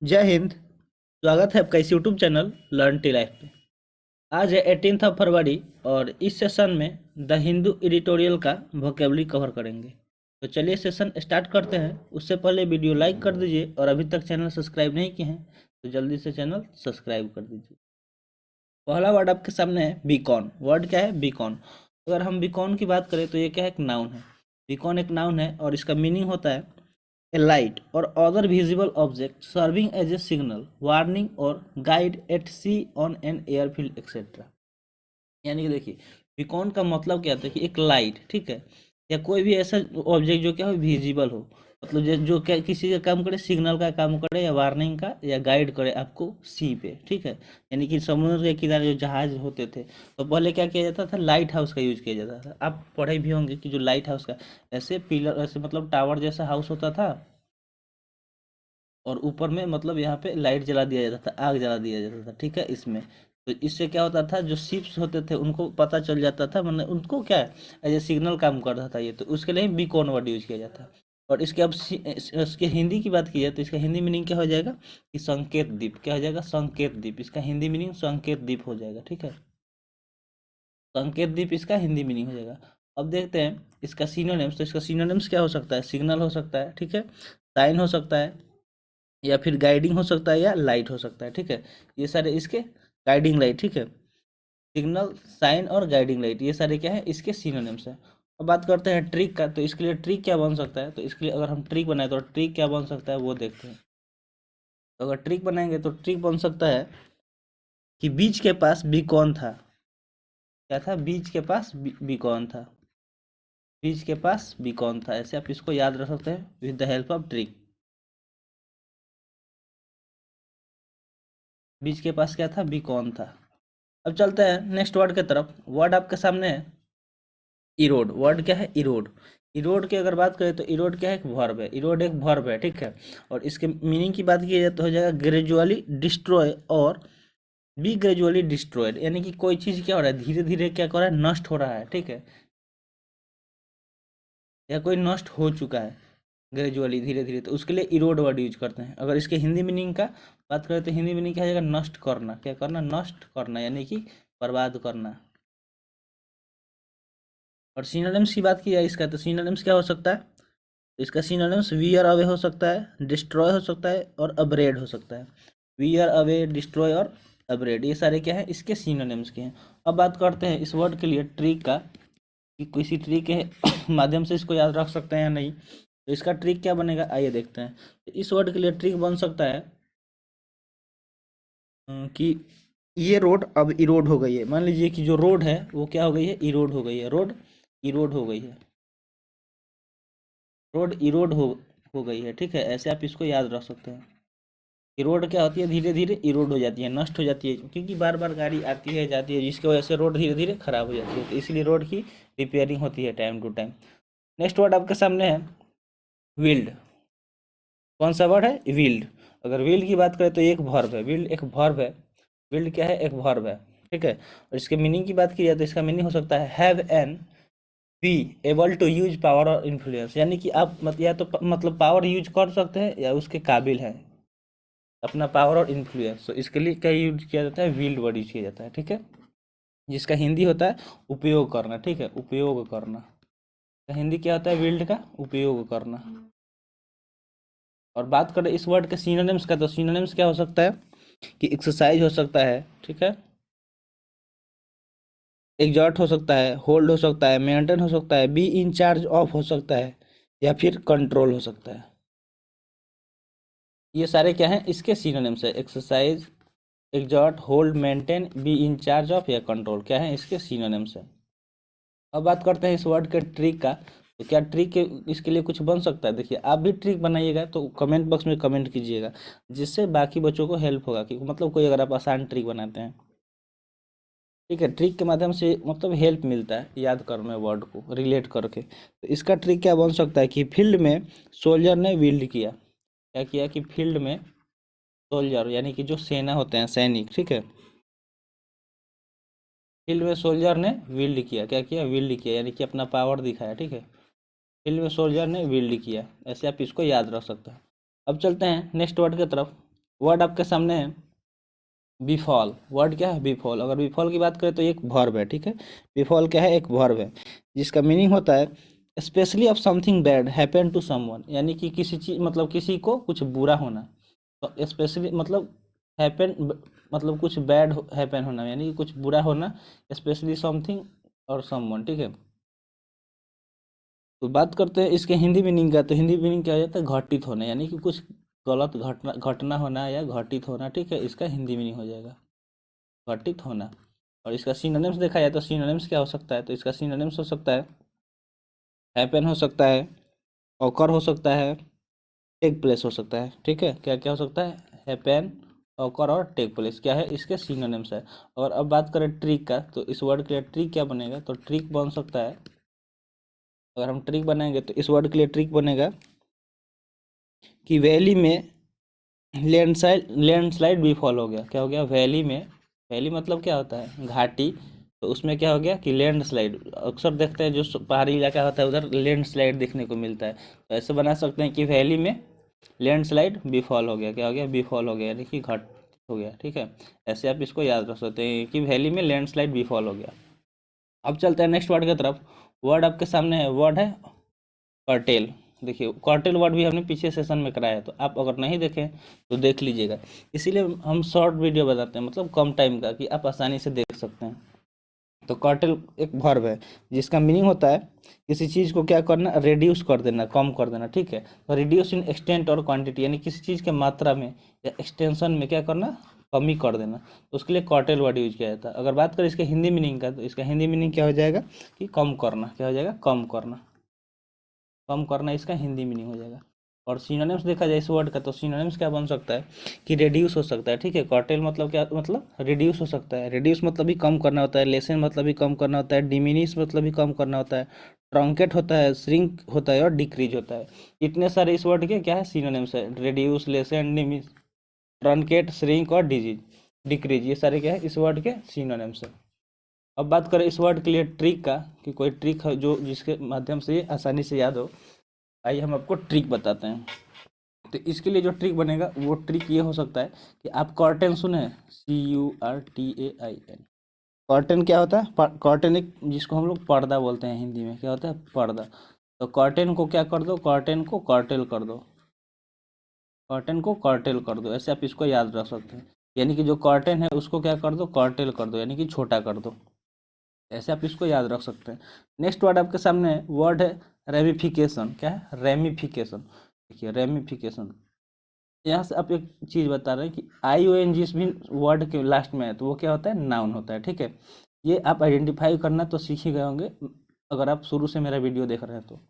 जय हिंद। स्वागत है आपका इस YouTube channel learn tea life पे। आज है 18 फरवरी और इस सेशन में द हिंदू एडिटोरियल का वोकेबलरी कवर करेंगे। तो चलिए सेशन स्टार्ट करते हैं। उससे पहले वीडियो लाइक कर दीजिए और अभी तक चैनल सब्सक्राइब नहीं किए हैं तो जल्दी से चैनल सब्सक्राइब कर दीजिए। पहला वर्ड आपके सामने है बीकॉन। वर्ड क्या है? बीकॉन। अगर हम बीकॉन की बात करें तो ये क्या है? एक नाउन है। बीकॉन एक नाउन है और इसका मीनिंग होता है a light or other visible object serving as a signal warning or guide at sea on an airfield etcetera. यानी कि देखिए, बीकॉन का मतलब क्या होता है कि एक लाइट, ठीक है, या कोई भी ऐसा ऑब्जेक्ट जो क्या हो, विजिबल हो, मतलब जो क्या किसी का काम करे, सिग्नल का काम करे या वार्निंग का या गाइड करे आपको सी पे, ठीक है। यानी कि समुद्र के किनारे जो जहाज होते थे तो पहले क्या किया जाता था? लाइट हाउस का यूज किया जाता था। आप पढ़े भी होंगे कि जो लाइट हाउस का ऐसे पिलर, ऐसे मतलब टावर जैसा हाउस होता था और ऊपर में मतलब यहाँ पे लाइट जला दिया जाता था, आग जला दिया जाता था, ठीक है। इसमें तो इससे क्या होता था, जो शिप्स होते थे उनको पता चल जाता था, मतलब उनको क्या है, एज ए सिग्नल काम करता था ये। तो उसके लिए बीकॉन वर्ड यूज किया जाता है। और इसके अब इसके हिंदी की बात की जाए तो इसका हिंदी मीनिंग क्या हो जाएगा कि संकेत द्वीप। क्या हो जाएगा? संकेत द्वीप। इसका हिंदी मीनिंग संकेत द्वीप हो जाएगा, ठीक है। संकेत द्वीप इसका हिंदी मीनिंग हो जाएगा। अब देखते हैं इसका सिनोनिम्स। तो इसका सिनोनिम्स क्या हो सकता है? सिग्नल हो सकता है, ठीक है, साइन हो सकता है, या फिर गाइडिंग हो सकता है, या लाइट हो सकता है, ठीक है। ये सारे इसके गाइडिंग लाइट, ठीक है, सिग्नल, साइन और गाइडिंग लाइट, ये सारे क्या है? इसके सिनोनिम्स है। अब बात करते हैं ट्रिक का। तो इसके लिए ट्रिक क्या बन सकता है? तो इसके लिए अगर हम ट्रिक बनाए तो ट्रिक क्या बन सकता है वो देखते हैं। तो अगर ट्रिक बनाएंगे तो ट्रिक बन सकता है कि बीच के पास बी कौन था। क्या था? बीच के पास बी कौन था। बीच के पास बी कौन था, ऐसे आप इसको याद रख सकते हैं with the help of trick. बीच के पास क्या था? बी कौन था। अब चलते हैं नेक्स्ट वर्ड के तरफ। वर्ड आपके सामने है इरोड। वर्ड क्या है? इरोड। इरोड की अगर बात करें तो इरोड क्या है? एक वर्ब है। इरोड एक वर्ब है, ठीक है। और इसके मीनिंग की बात की जाए तो हो जाएगा ग्रेजुअली डिस्ट्रॉय और बी ग्रेजुअली डिस्ट्रॉयड। यानी कि कोई चीज़ क्या हो रहा है, धीरे धीरे क्या कर रहा है, नष्ट हो रहा है, ठीक है, या कोई नष्ट हो चुका है ग्रेजुअली, धीरे धीरे, तो उसके लिए इरोड वर्ड यूज करते हैं। अगर इसके हिंदी मीनिंग का बात करें तो हिंदी मीनिंग क्या हो जाएगा? नष्ट करना। क्या करना? नष्ट करना, यानी कि बर्बाद करना। और सिनोनिम्स की बात की जाए इसका तो सिनोनिम्स क्या हो सकता है? तो इसका सिनोनिम्स वियर अवे हो सकता है, डिस्ट्रॉय हो सकता है और अब्रेड हो सकता है। वियर अवे, डिस्ट्रॉय और अब्रेड, ये सारे क्या है? इसके सिनोनिम्स के हैं। अब बात करते हैं इस वर्ड के लिए ट्रिक का कि किसी ट्रिक के माध्यम से इसको याद रख सकते हैं या नहीं। तो इसका ट्रिक क्या बनेगा आइए देखते हैं। तो इस वर्ड के लिए ट्रिक बन सकता है कि ये रोड अब इरोड हो गई है। मान लीजिए कि जो रोड है वो क्या हो गई है? इरोड हो गई है। रोड इरोड हो गई है। रोड इरोड हो गई है, ठीक है। ऐसे आप इसको याद रख सकते हैं कि रोड क्या होती है? धीरे धीरे इरोड हो जाती है, नष्ट हो जाती है, क्योंकि बार बार गाड़ी आती है जाती है, जिसकी वजह से रोड धीरे धीरे खराब हो जाती है। तो इसलिए रोड की रिपेयरिंग होती है time to time. Next word आपके सामने है विल्ड। कौन सा वर्ड है? विल्ड। अगर विल्ड की बात करें तो एक वर्ब है। विल्ड एक वर्ब है। विल्ड क्या है? एक वर्ब है, ठीक है। और इसके मीनिंग की बात की जाए तो इसका मीनिंग हो सकता है have an, be able to use power और इन्फ्लुएंस। यानी कि आप या तो मतलब पावर यूज कर सकते हैं या उसके काबिल हैं अपना पावर और इन्फ्लुएंस। तो इसके लिए क्या यूज किया जाता है? विल्ड वर्ड यूज किया जाता है, ठीक है। जिसका हिंदी होता है उपयोग करना, ठीक है, उपयोग करना। तो हिंदी क्या होता है विल्ड का? उपयोग करना। और बात करें इस वर्ड के सिनोनिम्स का तो सिनोनिम्स क्या हो सकता है कि एक्सरसाइज हो सकता है, ठीक है, एग्जॉर्ट हो सकता है, होल्ड हो सकता है, मेंटेन हो सकता है, बी इन चार्ज ऑफ हो सकता है, या फिर कंट्रोल हो सकता है। ये सारे क्या हैं? इसके सिनोनिम्स है। Exercise, exhort, hold, maintain, be in charge of या कंट्रोल, क्या है? इसके सिनोनिम्स है। अब बात करते हैं इस वर्ड के ट्रिक का। तो क्या ट्रिक के इसके लिए कुछ बन सकता है? देखिए, आप भी ट्रिक बनाइएगा तो कमेंट बॉक्स में कमेंट कीजिएगा, जिससे बाकी बच्चों को हेल्प होगा कि मतलब कोई अगर आप आसान ट्रिक बनाते हैं, ठीक है, ट्रिक के माध्यम से मतलब हेल्प मिलता है याद करने वर्ड को रिलेट करके। तो इसका ट्रिक क्या बन सकता है कि फील्ड में सोल्जर ने विल्ड किया। क्या किया कि फील्ड में सोल्जर, यानी कि जो सेना होते हैं, सैनिक, ठीक है, फील्ड में सोल्जर ने विल्ड किया। क्या किया? विल्ड किया, यानी कि अपना पावर दिखाया, ठीक है। फील्ड में सोल्जर ने विल्ड किया, ऐसे आप इसको याद रख सकते हैं। अब चलते हैं नेक्स्ट वर्ड की तरफ। वर्ड आपके सामने है बिफॉल। वर्ड क्या है? बिफॉल। अगर बिफॉल की बात करें तो एक वर्ब है, ठीक है। बिफॉल क्या है? एक वर्ब है, जिसका मीनिंग होता है specially of something bad happen to someone, यानी कि किसी चीज मतलब किसी को कुछ बुरा होना। तो स्पेशली मतलब हैपन मतलब कुछ बैड हैपन होना, यानी कि कुछ बुरा होना, स्पेशली समथिंग और समवन, ठीक है। तो बात करते हैं इसके हिंदी मीनिंग का। तो हिंदी मीनिंग क्या हो जाता है? घटित होना, यानी कि कुछ गलत घटना घटना होना या घटित होना, ठीक है, इसका हिंदी मीनिंग हो जाएगा घटित होना। और इसका सिनोनिम्स देखा जाए तो सिनोनिम्स क्या हो सकता है? तो इसका सिनोनिम्स हो सकता है हैपन हो सकता है, ऑकर हो सकता है, टेक प्लेस हो सकता है, ठीक है। क्या क्या हो सकता है? हैपन, ऑकर और टेक प्लेस क्या है? इसके सिनोनिम्स है। और अब बात करें ट्रिक का, तो इस वर्ड के लिए ट्रिक क्या बनेगा? तो ट्रिक बन सकता है, अगर हम ट्रिक बनाएंगे तो इस वर्ड के लिए ट्रिक बनेगा कि वैली में लैंडस्लाइड भी फॉल हो गया। क्या हो गया? वैली में, वैली मतलब क्या होता है? घाटी। तो उसमें क्या हो गया कि लैंडस्लाइड, अक्सर देखते हैं जो पहाड़ी इलाका होता है उधर लैंडस्लाइड देखने को मिलता है। तो ऐसे बना सकते हैं कि वैली में लैंडस्लाइड बिफॉल हो गया। क्या हो गया? बिफॉल हो गया, यानी कि घट हो गया, ठीक है। ऐसे आप इसको याद रख सकते हैं कि वैली में लैंडस्लाइड बिफॉल हो गया। अब चलते हैं नेक्स्ट वर्ड की तरफ। वर्ड आपके सामने है, वर्ड है कर्टेल। देखिए कर्टेल वर्ड भी हमने पीछे सेशन में कराया है, तो आप अगर नहीं देखें तो देख लीजिएगा। इसीलिए हम शॉर्ट वीडियो बताते हैं, मतलब कम टाइम का, कि आप आसानी से देख सकते हैं। तो कर्टेल एक वर्ब है जिसका मीनिंग होता है किसी चीज़ को क्या करना? रिड्यूस कर देना, कम कर देना, ठीक है। तो रिड्यूस इन एक्सटेंट और क्वांटिटी, यानी किसी चीज़ के मात्रा में या एक्सटेंशन में क्या करना? कमी कर देना। तो उसके लिए कर्टेल वर्ड यूज किया जाता है। अगर बात करें इसके हिंदी मीनिंग का, तो इसका हिंदी मीनिंग क्या हो जाएगा कि कम करना। क्या हो जाएगा? कम करना। कम करना इसका हिंदी मीनिंग हो जाएगा। और सिनोनिम्स देखा जाए इस वर्ड का, तो सिनोनिम्स क्या बन सकता है कि रिड्यूस हो सकता है, ठीक है। कर्टेल मतलब क्या? मतलब रिड्यूस हो सकता है। रिड्यूस मतलब भी कम करना होता है, लेसन मतलब भी कम करना होता है, डिमिनिश मतलब भी कम करना होता है, ट्रंकेट होता है, श्रिंक होता है और डिक्रीज होता है। इतने सारे इस वर्ड के क्या है? सिनोनिम्स है। Reduce, lesson, diminish, truncate, shrink और डिक्रीज, ये सारे क्या है? इस वर्ड के सिनोनिम्स है। अब बात करें इस वर्ड के लिए ट्रिक का, कि कोई ट्रिक है जो जिसके माध्यम से ये आसानी से याद हो। आइए हम आपको ट्रिक बताते हैं। तो इसके लिए जो ट्रिक बनेगा वो ट्रिक ये हो सकता है कि आप कर्टेन सुने, CURTAIN। कर्टेन क्या होता है? कर्टेन एक, जिसको हम लोग पर्दा बोलते हैं हिंदी में, क्या होता है? पर्दा। तो कर्टेन को क्या कर दो? कर्टेन को कर्टेल कर दो। कर्टेन को कर्टेल कर दो, ऐसे आप इसको याद रख सकते हैं। यानी कि जो कर्टेन है उसको क्या कर दो? कर्टेल कर दो, यानी कि छोटा कर दो। ऐसे आप इसको याद रख सकते हैं। नेक्स्ट वर्ड आपके सामने वर्ड है रेमिफिकेशन। क्या है? रेमिफिकेशन। देखिए रेमिफिकेशन, यहाँ से आप एक चीज़ बता रहे हैं कि ION जिस भी वर्ड के लास्ट में है तो वो क्या होता है? नाउन होता है, ठीक है। ये आप आइडेंटिफाई करना तो सीख ही गए होंगे अगर आप शुरू से मेरा वीडियो देख रहे हैं तो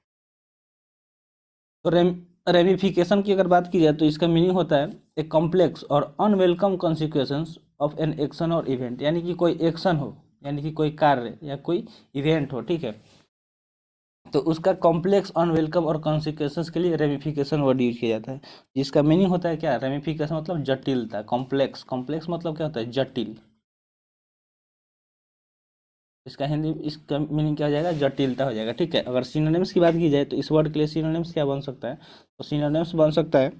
रेमिफिकेशन की अगर बात की जाए तो इसका मीनिंग होता है ए कॉम्प्लेक्स और unwelcome consequence of an action और इवेंट, यानी कि कोई एक्शन हो, यानी कि कोई कार्य या कोई इवेंट हो, ठीक है। तो उसका कॉम्प्लेक्स, अनवेलकम और कॉन्सिक्वेंसेस के लिए रेमिफिकेशन वर्ड यूज किया जाता है, जिसका मीनिंग होता है क्या? रेमिफिकेशन मतलब जटिलता। कॉम्प्लेक्स, कॉम्प्लेक्स मतलब क्या होता है? जटिल। इसका हिंदी, इसका मीनिंग क्या हो जाएगा? जटिलता हो जाएगा, ठीक है। अगर सिनोनिम्स की बात की जाए तो इस वर्ड के लिए सिनोनिम्स क्या बन सकता है? तो सिनोनिम्स बन सकता है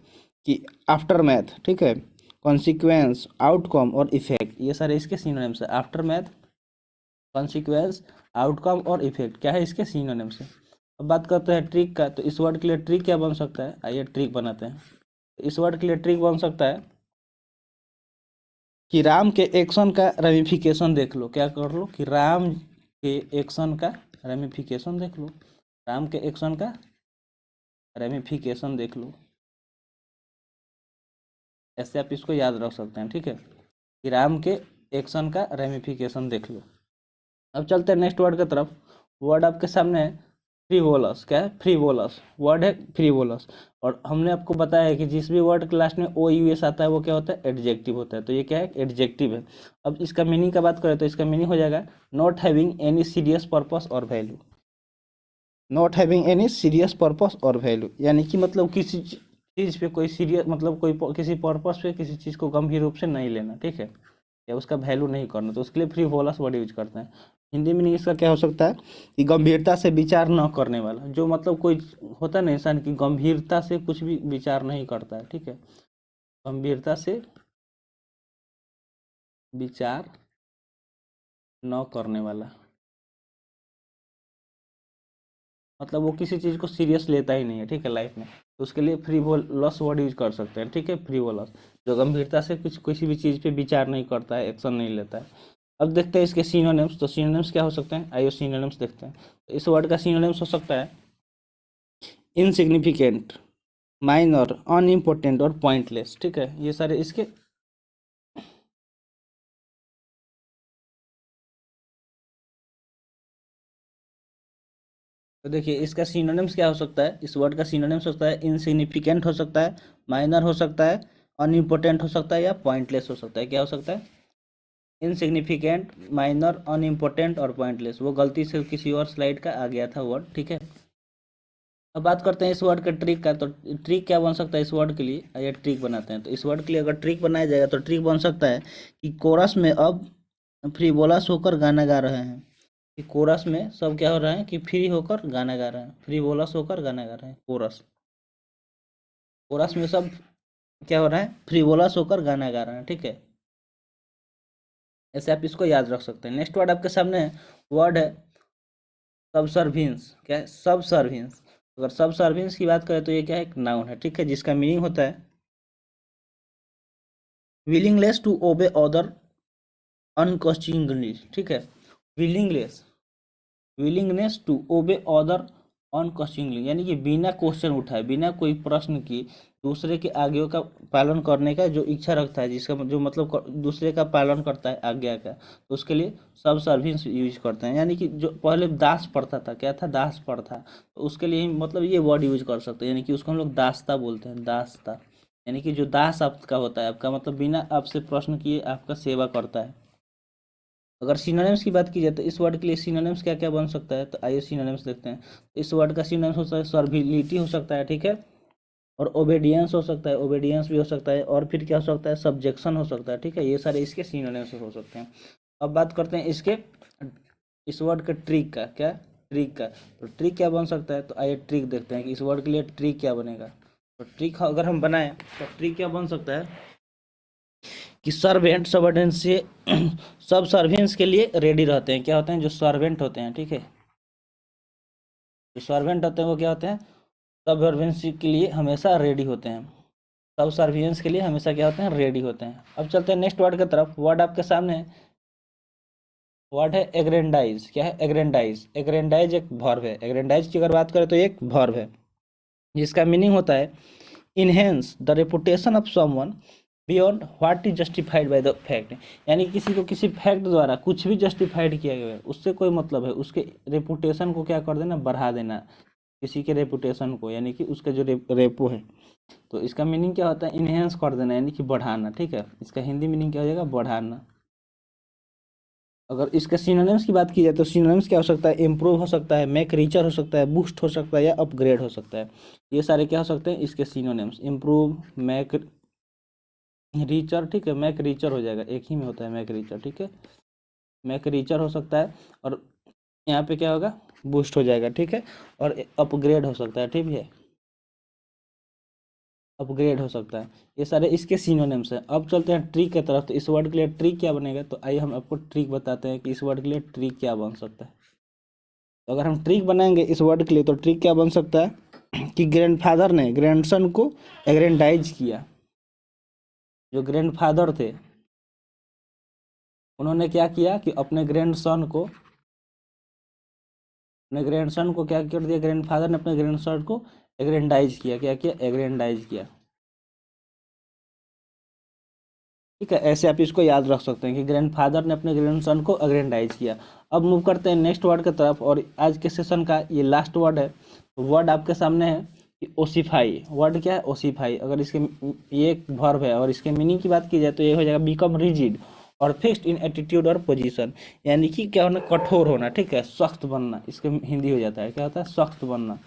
कि आफ्टर मैथ, ठीक है, कॉन्सिक्वेंस, आउटकम और इफेक्ट, ये सारे इसके सिनोनिम्स है। आफ्टर मैथ, कॉन्सिक्वेंस, आउटकम और इफेक्ट क्या है? इसके सिनोनिम्स है। अब बात करते हैं ट्रिक का, तो इस वर्ड के लिए ट्रिक क्या बन सकता है? आइए ट्रिक बनाते हैं। इस वर्ड के लिए ट्रिक बन सकता है कि राम के एक्शन का रेमिफिकेशन देख लो। क्या कर लो? कि राम के एक्शन का रेमिफिकेशन देख लो। राम के एक्शन का रेमिफिकेशन देख लो, ऐसे आप इसको याद रख सकते हैं, ठीक है, कि राम के एक्शन का रेमिफिकेशन देख लो। अब चलते हैं नेक्स्ट वर्ड की तरफ। वर्ड आपके सामने है फ्रीवोलस। क्या है? फ्रीवोलस वर्ड है, फ्रीवोलस। और हमने आपको बताया है कि जिस भी वर्ड के लास्ट में OUS आता है वो क्या होता है? एडजेक्टिव होता है। तो ये क्या है? एडजेक्टिव है। अब इसका मीनिंग का बात करें तो इसका मीनिंग हो जाएगा not having any serious purpose or value. Not having any serious purpose or value, यानी कि मतलब किसी चीज़ पे कोई सीरियस, मतलब कोई किसी पर्पस पे किसी चीज़ को गंभीर रूप से नहीं लेना, ठीक है, या उसका वैल्यू नहीं करना। तो उसके लिए फ्रीवोलस वर्ड यूज करते हैं। हिंदी मीनिंग इसका क्या हो सकता है कि गंभीरता से विचार न करने वाला, जो मतलब कोई होता है ना इंसान की गंभीरता से कुछ भी विचार नहीं करता है, ठीक है। गंभीरता से विचार न करने वाला, मतलब वो किसी चीज़ को सीरियस लेता ही नहीं है, ठीक है, लाइफ में। तो उसके लिए फ्रीवोलस वर्ड यूज कर सकते हैं, ठीक है, फ्रीवोलस, जो गंभीरता से कुछ किसी भी चीज़ पे विचार नहीं करता है, एक्शन नहीं लेता है। अब देखते हैं इसके सिनोनिम्स। तो सिनोनिम्स क्या हो सकते हैं, आइए सिनोनिम्स देखते हैं। तो इस वर्ड का सिनोनिम्स हो सकता है इनसिग्निफिकेंट, माइनर, अनइम्पोर्टेंट और पॉइंटलेस, ठीक है, ये सारे इसके। तो देखिए इसका सिनोनिम्स क्या हो सकता है, इस वर्ड का सिनोनिम्स हो सकता है इनसिग्निफिकेंट हो सकता है, माइनर हो सकता है, अनइम्पोर्टेंट हो सकता है या पॉइंटलेस हो सकता है। क्या हो सकता है, इनसिग्निफिकेंट, माइनर, अनइम्पोर्टेंट और पॉइंटलेस। वो गलती से किसी और स्लाइड का आ गया था वर्ड, ठीक है। अब बात करते हैं इस वर्ड के ट्रिक का। तो ट्रिक क्या बन सकता है इस वर्ड के लिए, आइए ट्रिक बनाते हैं। तो इस वर्ड के लिए अगर ट्रिक बनाया जाएगा तो ट्रिक बन सकता है कि कोरस में अब फ्रीबोलस होकर गाना गा रहे हैं, कि कोरस में सब क्या हो रहा है कि फ्री होकर गाना गा रहे हैं, फ्रीबोलस होकर गाना गा रहे हैं। कोरस, कोरस में सब क्या हो रहा है, फ्रीबोलस होकर गाना गा रहे हैं, ठीक है। ऐसे आप इसको याद रख सकते हैं। नेक्स्ट वर्ड आपके सामने वर्ड है सबसर्वियंस। क्या है, सबसर्वियंस। अगर सबसर्वियंस की बात करें तो ये क्या है, एक नाउन है, ठीक है, जिसका मीनिंग होता है willingless to obey other unconsciously, ठीक है, willingless, willingness to obey other unconsciously, यानी कि बिना क्वेश्चन उठाए, बिना कोई प्रश्न की दूसरे के आज्ञा का पालन करने का जो इच्छा रखता है, जिसका जो मतलब दूसरे का पालन करता है आज्ञा का, तो उसके लिए सब सर्विस यूज करते हैं। यानी कि जो पहले दास पढ़ता था, क्या था, दास पढ़ता, तो उसके लिए मतलब ये वर्ड यूज कर सकते हैं, यानी कि उसको हम लोग दासता बोलते हैं, दासता, यानी कि जो दास आपका होता है, आपका मतलब बिना आपसे प्रश्न किए आपका सेवा करता है। अगर सिनोनिम्स की बात की जाए तो इस वर्ड के लिए सिनोनिम्स क्या क्या बन सकता है, तो आइए सिनोनिम्स देखते हैं। इस वर्ड का सिनोनिम्स हो सकता है सर्विलिटी हो सकता है, ठीक है, और ओबेडियंस हो सकता है, ओबेडियंस भी हो सकता है, और फिर क्या हो सकता है, सब्जेक्शन हो सकता है, ठीक है, ये सारे इसके सिनोनिम्स हो सकते हैं। अब बात करते हैं इसके, इस वर्ड के ट्रिक का, क्या ट्रिक का, तो ट्रिक क्या बन सकता है, तो आइए ट्रिक देखते हैं कि इस वर्ड के लिए ट्रिक क्या बनेगा। तो ट्रिक अगर हम बनाएं तो ट्रिक क्या बन सकता है कि सर्वेंट सबऑर्डिनेट से सब सर्वेंट्स के लिए रेडी रहते हैं। क्या होते हैं, जो सर्वेंट होते हैं, ठीक है, जो सर्वेंट होते हैं वो क्या होते हैं, सब सर्वेंट्स के लिए हमेशा रेडी होते हैं, सब सर्वियंस के लिए हमेशा क्या होते हैं, रेडी होते हैं। अब चलते हैं नेक्स्ट वर्ड की तरफ। वर्ड आपके सामने है, वर्ड है एग्रेंडाइज। क्या है, एग्रेंडाइज, एग्रेंडाइज एक वर्ब है। एग्रेंडाइज की अगर बात करें तो एक वर्ब है, जिसका मीनिंग होता है enhance the reputation of someone beyond what is justified by the fact, यानी किसी को किसी फैक्ट द्वारा कुछ भी जस्टिफाइड किया गया है, उससे कोई मतलब है, उसके रेपुटेशन को क्या कर देना, बढ़ा देना, किसी के रेपुटेशन को, यानी कि उसका जो रेपो है, तो इसका मीनिंग क्या होता है, इनहेंस कर देना, यानी कि बढ़ाना, ठीक है, इसका हिंदी मीनिंग क्या हो जाएगा, बढ़ाना। अगर इसके सिनोनिम्स की बात की जाए तो सिनोनिम्स क्या हो सकता है, इम्प्रूव हो सकता है, मेक रिचर हो सकता है, बूस्ट हो सकता है या अपग्रेड हो सकता है। ये सारे क्या हो सकते हैं इसके सिनोनिम्स, इम्प्रूव, मेक रीचर, ठीक है, मैक रीचर हो जाएगा, एक ही में होता है मैक रीचर, ठीक है, मैक रीचर हो सकता है, और यहाँ पे क्या होगा, बूस्ट हो जाएगा, ठीक है, और अपग्रेड हो सकता है, ठीक है, अपग्रेड हो सकता है। ये सारे इसके सिनोनिम्स हैं। अब चलते हैं ट्रिक की तरफ। तो इस वर्ड के लिए ट्रिक क्या बनेगा, तो आइए हम आपको ट्रिक बताते हैं कि इस वर्ड के लिए ट्रिक क्या बन सकता है। तो अगर हम ट्रिक बनाएंगे इस वर्ड के लिए तो ट्रिक क्या बन सकता है कि ग्रैंडफादर ने ग्रैंडसन को एग्रेंडाइज किया। जो ग्रैंडफादर थे उन्होंने क्या किया कि अपने ग्रैंडसन को क्या कर दिया, ग्रैंडफादर ने अपने ग्रैंडसन को एग्रेंडाइज किया। क्या किया, एग्रेंडाइज किया, ठीक है। ऐसे आप इसको याद रख सकते हैं कि ग्रैंडफादर ने अपने ग्रैंडसन को एग्रेंडाइज किया। अब मूव करते हैं नेक्स्ट वर्ड की तरफ, और आज के सेशन का ये लास्ट वर्ड है। वर्ड आपके सामने है कि ओसिफाई। वर्ड क्या है, ओसिफाई। अगर इसके, ये एक वर्ब है और इसके मीनिंग की बात की जाए तो ये हो जाएगा बिकम रिजिड और फिक्स्ड इन एटीट्यूड और पोजीशन, यानी कि क्या होना, कठोर होना, ठीक है, सख्त बनना, इसके हिंदी हो जाता है, क्या होता है, सख्त बनना।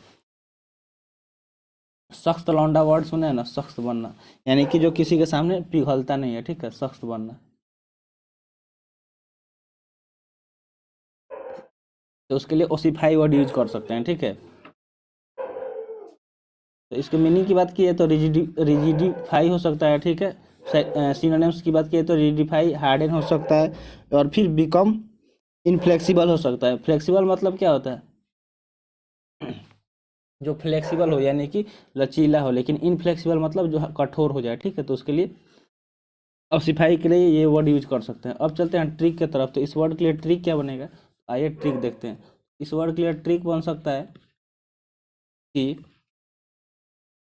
सख्त लौंडा वर्ड सुने हैं ना, सख्त बनना, यानी कि जो किसी के सामने पिघलता नहीं है, ठीक है, सख्त बनना। तो उसके लिए ओसिफाई वर्ड यूज कर सकते हैं, ठीक है। तो इसके मीनिंग की बात की है तो रिजिडिफाई हो सकता है, ठीक है। सिनोनिम्स की बात की तो रिजिडिफाई हार्डन हो सकता है, और फिर बिकम इनफ्लेक्सिबल हो सकता है। फ्लेक्सिबल मतलब क्या होता है? जो फ्लेक्सिबल हो यानी कि लचीला हो, लेकिन इनफ्लेक्सिबल मतलब जो कठोर हो जाए, ठीक है। तो उसके लिए ऑसिफाई के लिए ये वर्ड यूज कर सकते हैं। अब चलते हैं ट्रिक की तरफ। तो इस वर्ड के लिए ट्रिक क्या बनेगा, आइए ट्रिक देखते हैं। इस वर्ड के लिए ट्रिक बन सकता है कि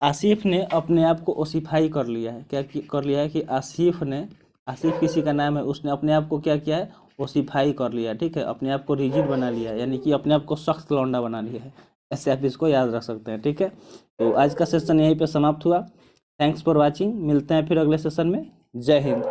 आसिफ ने अपने आप को ओसिफाई कर लिया है। क्या कर लिया है कि आसिफ किसी का नाम है, उसने अपने आप को क्या किया है, ओसिफाई कर लिया, ठीक है। अपने आप को रिजिड बना लिया है, यानी कि अपने आप को सख्त लौंडा बना लिया है। ऐसे आप इसको याद रख सकते हैं, ठीक है। तो आज का सेशन यहीं पे समाप्त हुआ। थैंक्स फॉर वॉचिंग, मिलते हैं फिर अगले सेशन में। जय हिंद।